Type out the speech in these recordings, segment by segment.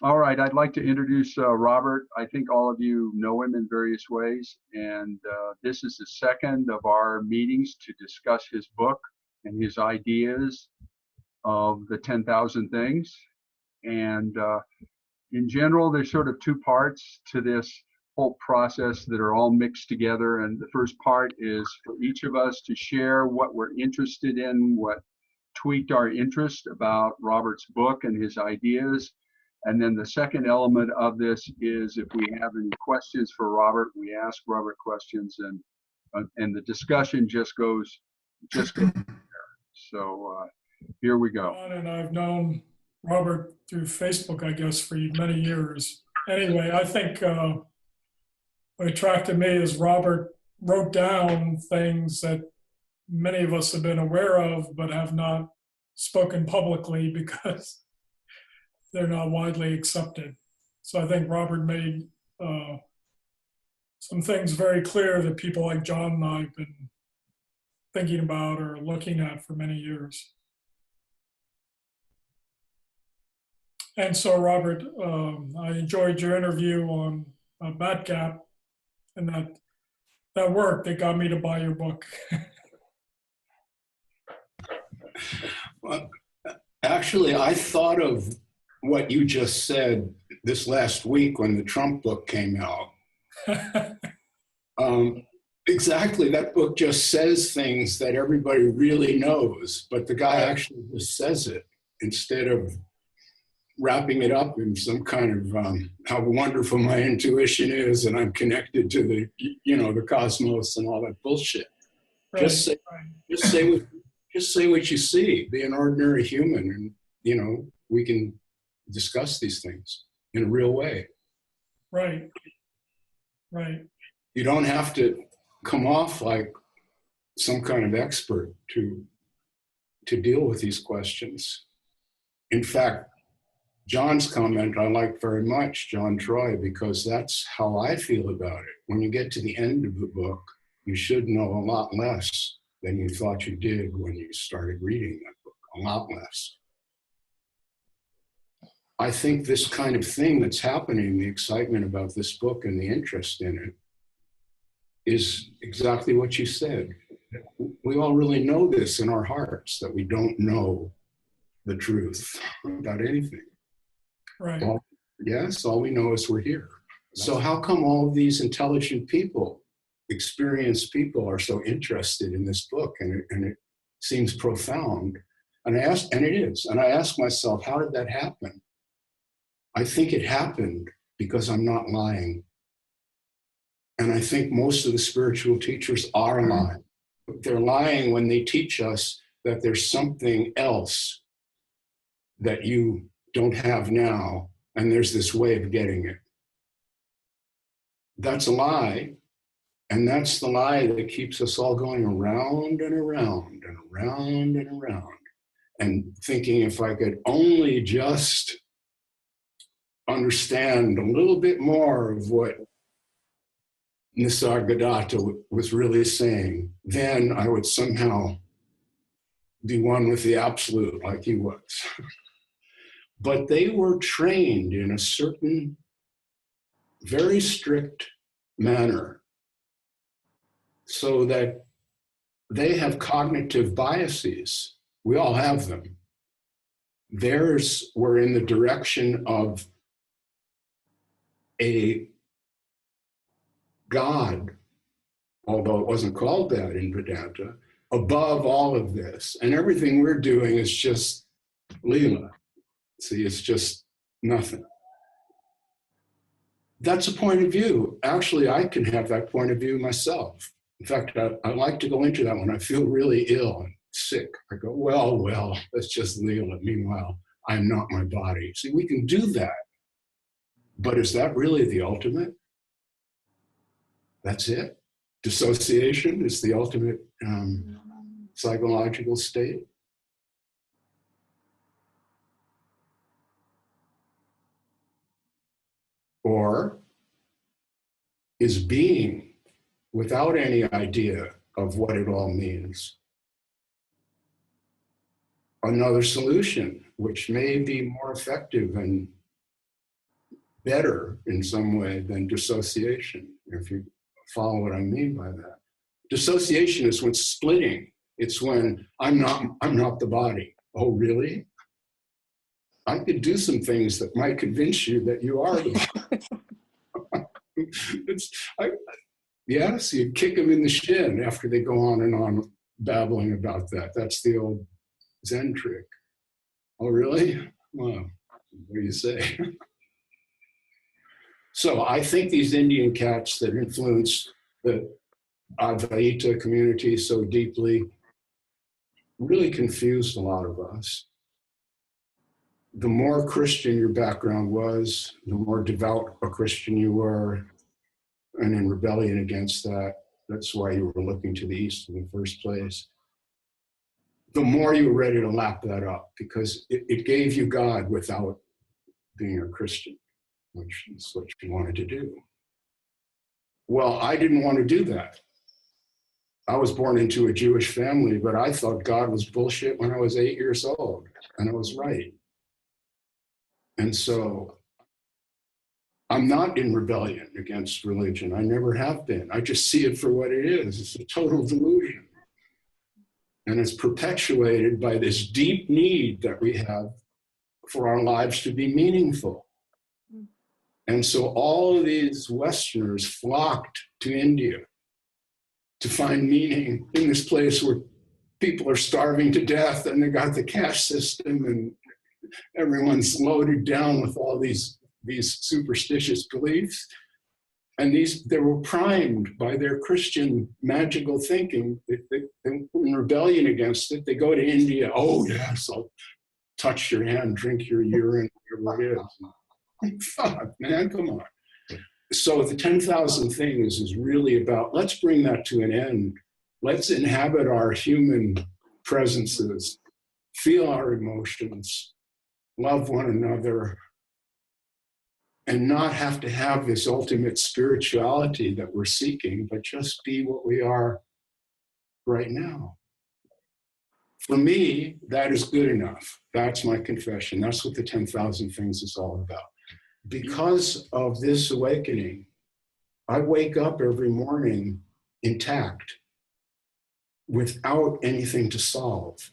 All right, I'd like to introduce Robert. I think all of you know him in various ways, and this is the second of our meetings to discuss his book and his ideas of the 10,000 things. And in general, there's sort of two parts to this whole process that are all mixed together. And the first part is for each of us to share what we're interested in, what tweaked our interest about Robert's book and his ideas. And then the second element of this is if we have any questions for Robert, we ask Robert questions, and the discussion just goes there. So here we go. John and I've known Robert through Facebook, I guess, for many years. Anyway, I think what attracted me is Robert wrote down things that many of us have been aware of but have not spoken publicly because they're not widely accepted. So I think Robert made some things very clear that people like John and I have been thinking about or looking at for many years. And so, Robert, I enjoyed your interview on Batgap and that work that got me to buy your book. Well, actually, I thought of what you just said this last week when the Trump book came out. Exactly, that book just says things that everybody really knows, but the guy actually just says it instead of wrapping it up in some kind of how wonderful my intuition is and I'm connected to the cosmos and all that bullshit. Right, Just say what you see. Be an ordinary human, and we can discuss these things in a real way. Right. You don't have to come off like some kind of expert to deal with these questions. In fact, John's comment I like very much, John Troy, because that's how I feel about it. When you get to the end of the book, you should know a lot less than you thought you did when you started reading that book, a lot less. I think this kind of thing that's happening, the excitement about this book and the interest in it, is exactly what you said. We all really know this in our hearts, that we don't know the truth about anything. Right. All we know is we're here. So how come all of these intelligent people, experienced people, are so interested in this book? And it seems profound. And it is. And I ask myself, how did that happen? I think it happened because I'm not lying. And I think most of the spiritual teachers are lying. They're lying when they teach us that there's something else that you don't have now, and there's this way of getting it. That's a lie, and that's the lie that keeps us all going around and around and around and around, and thinking if I could only just understand a little bit more of what Nisargadatta was really saying, then I would somehow be one with the absolute like he was. But they were trained in a certain very strict manner so that they have cognitive biases. We all have them. Theirs were in the direction of a God, although it wasn't called that in Vedanta, above all of this. And everything we're doing is just Leela. See, it's just nothing. That's a point of view. Actually, I can have that point of view myself. In fact, I like to go into that when I feel really ill and sick. I go, well, that's just Leela. Meanwhile, I'm not my body. See, we can do that. But is that really the ultimate? That's it? Dissociation is the ultimate psychological state? Or is being, without any idea of what it all means, another solution, which may be more effective and better in some way than dissociation, if you follow what I mean by that. Dissociation is when splitting. It's when I'm not the body. Oh, really? I could do some things that might convince you that you are the body. Yes, you kick them in the shin after they go on and on babbling about that. That's the old Zen trick. Oh, really? Well, what do you say? So I think these Indian cats that influenced the Advaita community so deeply really confused a lot of us. The more Christian your background was, the more devout a Christian you were, and in rebellion against that, that's why you were looking to the East in the first place. The more you were ready to lap that up, because it gave you God without being a Christian, which is what you wanted to do. Well, I didn't want to do that. I was born into a Jewish family, but I thought God was bullshit when I was 8 years old, and I was right. And so I'm not in rebellion against religion. I never have been. I just see it for what it is. It's a total delusion. And it's perpetuated by this deep need that we have for our lives to be meaningful. And so all of these Westerners flocked to India to find meaning in this place where people are starving to death, and they got the caste system, and everyone's loaded down with all these superstitious beliefs. And they were primed by their Christian magical thinking. In rebellion against it, they go to India. Oh, yes, I'll touch your hand, drink your urine, whatever it is. Fuck, man, come on. So the 10,000 Things is really about, let's bring that to an end. Let's inhabit our human presences, feel our emotions, love one another, and not have to have this ultimate spirituality that we're seeking, but just be what we are right now. For me, that is good enough. That's my confession. That's what the 10,000 Things is all about. Because of this awakening, I wake up every morning intact, without anything to solve.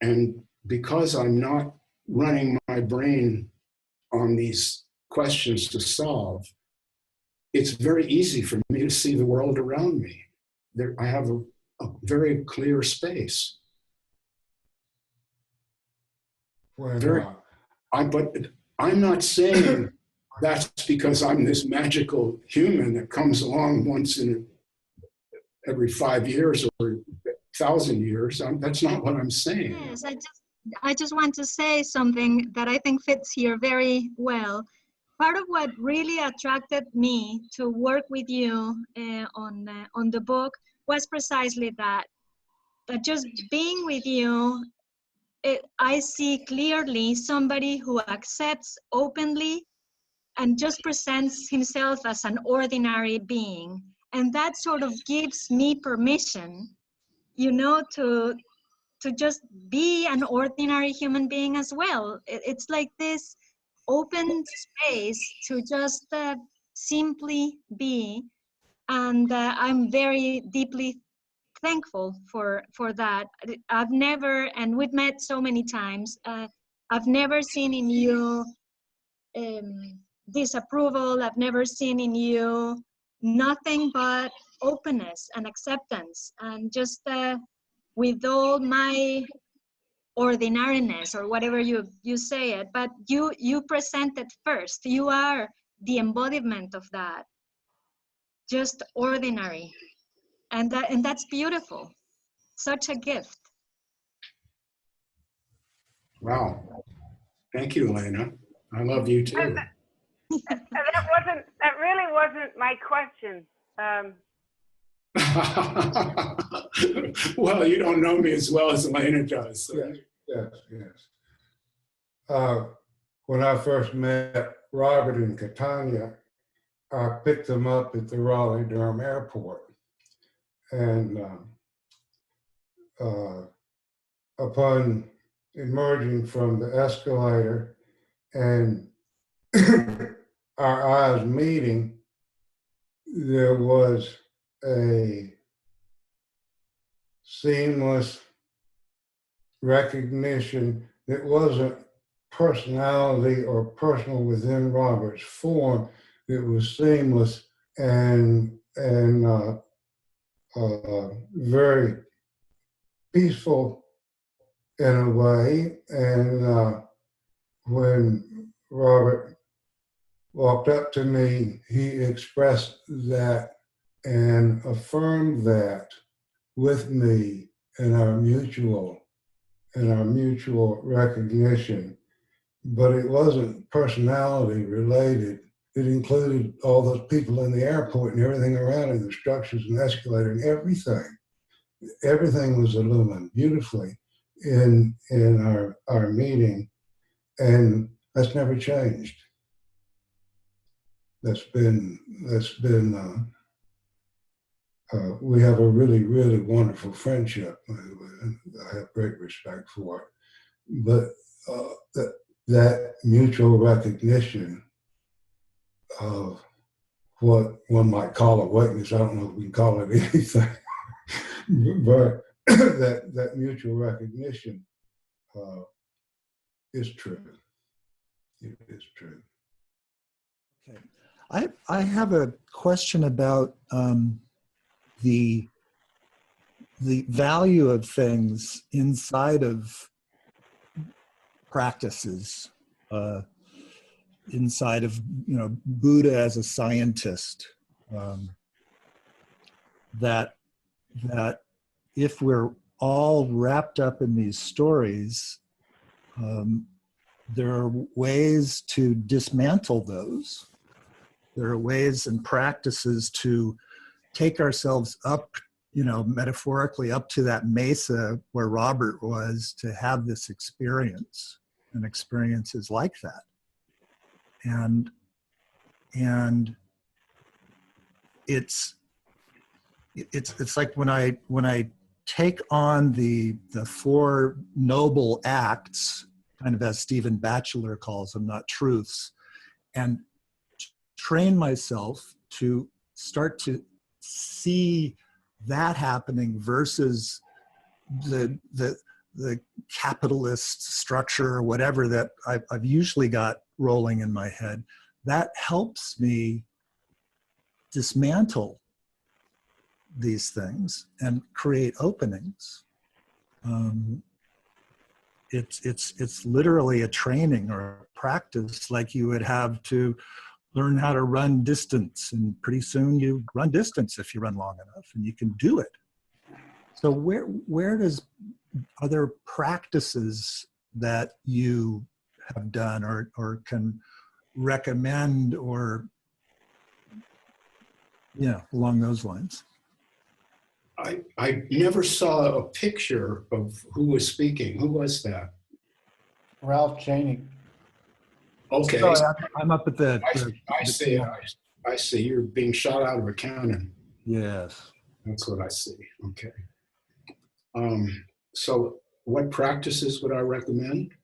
And because I'm not running my brain on these questions to solve, it's very easy for me to see the world around me. I have a very clear space. But I'm not saying that's because I'm this magical human that comes along once in every 5 years or 1,000 years. That's not what I'm saying. Yes, I just want to say something that I think fits here very well. Part of what really attracted me to work with you on the book was precisely that just being with you, I see clearly somebody who accepts openly and just presents himself as an ordinary being. And that sort of gives me permission, you know, to just be an ordinary human being as well. It's like this open space to just simply be. And I'm very deeply thankful for that. I've never, and we've met so many times, I've never seen in you disapproval. I've never seen in you nothing but openness and acceptance, and just with all my ordinariness, or whatever you say it, but you present it first. You are the embodiment of that, just ordinary, and that's beautiful. Such a gift. Wow. Thank you, Elena. I love you too. That really wasn't my question. Well, you don't know me as well as Elena does. So. Yes. When I first met Robert in Catania, I picked him up at the Raleigh-Durham airport. And upon emerging from the escalator and our eyes meeting, there was a seamless recognition that wasn't personality or personal within Robert's form. It was seamless and very peaceful in a way. And when Robert walked up to me, he expressed that and affirmed that with me in our mutual recognition. But it wasn't personality related. It included all those people in the airport and everything around it, the structures and escalator and everything. Everything was illumined beautifully in our meeting, and that's never changed. We have a really, really wonderful friendship. I have great respect for it. But that mutual recognition of what one might call awakeness, I don't know if we can call it anything, but that mutual recognition is true. It is true. Okay. I have a question about the value of things inside of practices, inside of Buddha as a scientist. That if we're all wrapped up in these stories, there are ways to dismantle those. There are ways and practices to take ourselves up, metaphorically up to that mesa where Robert was, to have this experience and experiences like that. And it's like when I take on the four noble acts, kind of as Stephen Batchelor calls them, not truths, and train myself to start to see that happening versus the capitalist structure or whatever that I've usually got rolling in my head. That helps me dismantle these things and create openings. It's literally a training or a practice, like you would have to learn how to run distance, and pretty soon you run distance if you run long enough, and you can do it. So where does other practices that you have done or can recommend, or along those lines? I never saw a picture of who was speaking. Who was that? Ralph Cheney. Okay. Sorry, I'm up at the I see. I see. You're being shot out of a cannon. Yes. That's what I see. Okay. So what practices would I recommend?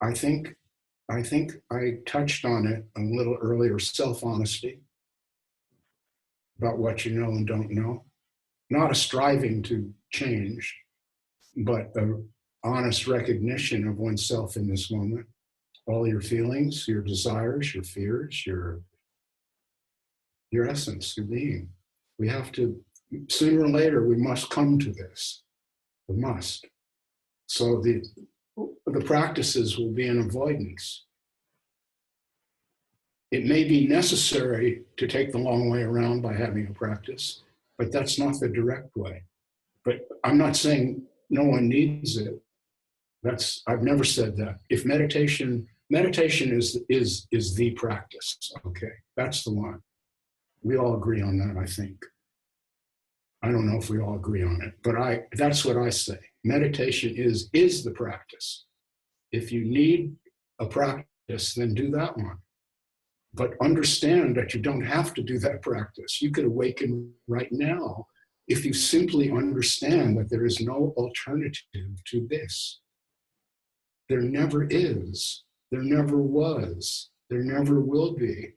I think I touched on it a little earlier. Self-honesty about what you know and don't know. Not a striving to change, but an honest recognition of oneself in this moment. All your feelings, your desires, your fears, your essence, your being. We have to, sooner or later, we must come to this. We must. So the practices will be an avoidance. It may be necessary to take the long way around by having a practice, but that's not the direct way. But I'm not saying no one needs it. I've never said that. If meditation is the practice. Okay, that's the one. We all agree on that, I think. I don't know if we all agree on it, but that's what I say. Meditation is the practice. If you need a practice, then do that one. But understand that you don't have to do that practice. You could awaken right now if you simply understand that there is no alternative to this. There never is. There never was. There never will be.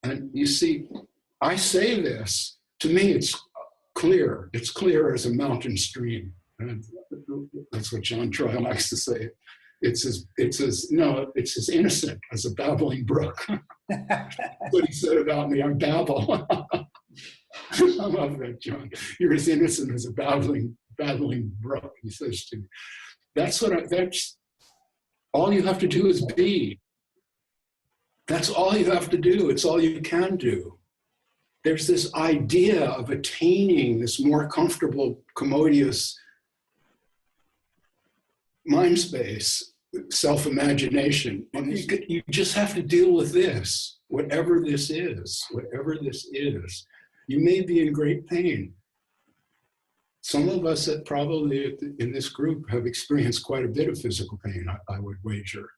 And you see, I say this, to me it's clear. It's clear as a mountain stream. And that's what John Troy likes to say. It's as innocent as a babbling brook. What he said about me, I babble. I love that, John. You're as innocent as a babbling brook, he says to me. That's all you have to do is be. That's all you have to do. It's all you can do. There's this idea of attaining this more comfortable, commodious mind space, self-imagination. And you just have to deal with this, whatever this is, whatever this is. You may be in great pain. Some of us that probably in this group have experienced quite a bit of physical pain, I would wager.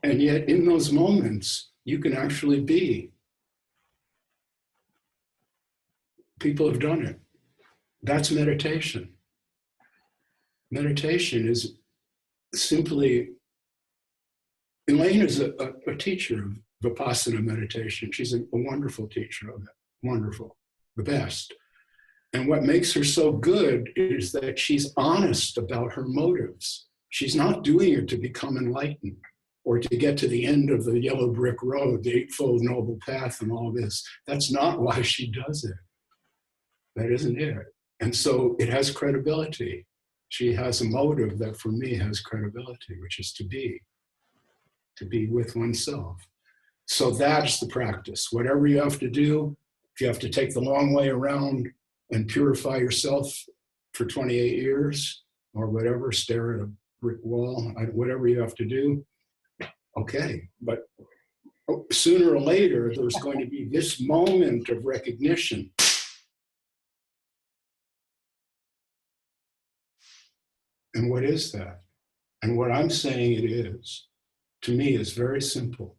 And yet in those moments, you can actually be. People have done it. That's meditation. Meditation is simply, Elaine is a teacher of Vipassana meditation. She's a wonderful teacher of it, wonderful, the best. And what makes her so good is that she's honest about her motives. She's not doing it to become enlightened or to get to the end of the yellow brick road, the Eightfold Noble Path and all this. That's not why she does it. That isn't it. And so it has credibility. She has a motive that for me has credibility, which is to be with oneself. So that's the practice. Whatever you have to do, if you have to take the long way around and purify yourself for 28 years or whatever, stare at a brick wall, whatever you have to do, okay. But sooner or later, there's going to be this moment of recognition. And what is that? And what I'm saying it is, to me, is very simple.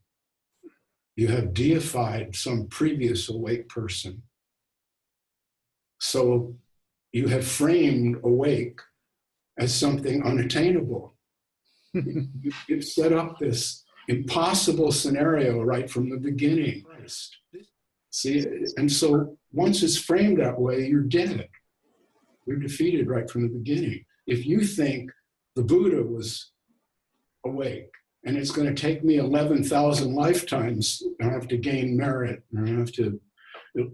You have deified some previous awake person. So you have framed awake as something unattainable. You've set up this impossible scenario right from the beginning. See, and so once it's framed that way, you're dead. You're defeated right from the beginning. If you think the Buddha was awake, and it's going to take me 11,000 lifetimes, I have to gain merit, and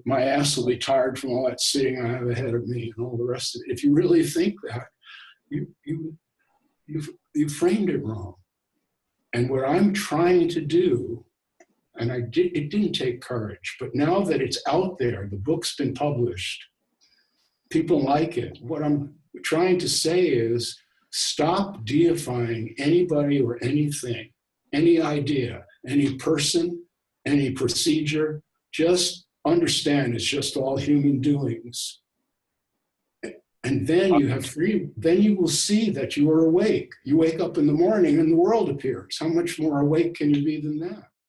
my ass will be tired from all that sitting I have ahead of me and all the rest of it. If you really think that, you framed it wrong. And what I'm trying to do, and it didn't take courage, but now that it's out there, the book's been published, people like it. What I'm trying to say is, stop deifying anybody or anything, any idea, any person, any procedure. Just understand it's just all human doings. And then you have freedom. Then you will see that you are awake. You wake up in the morning and the world appears. How much more awake can you be than that?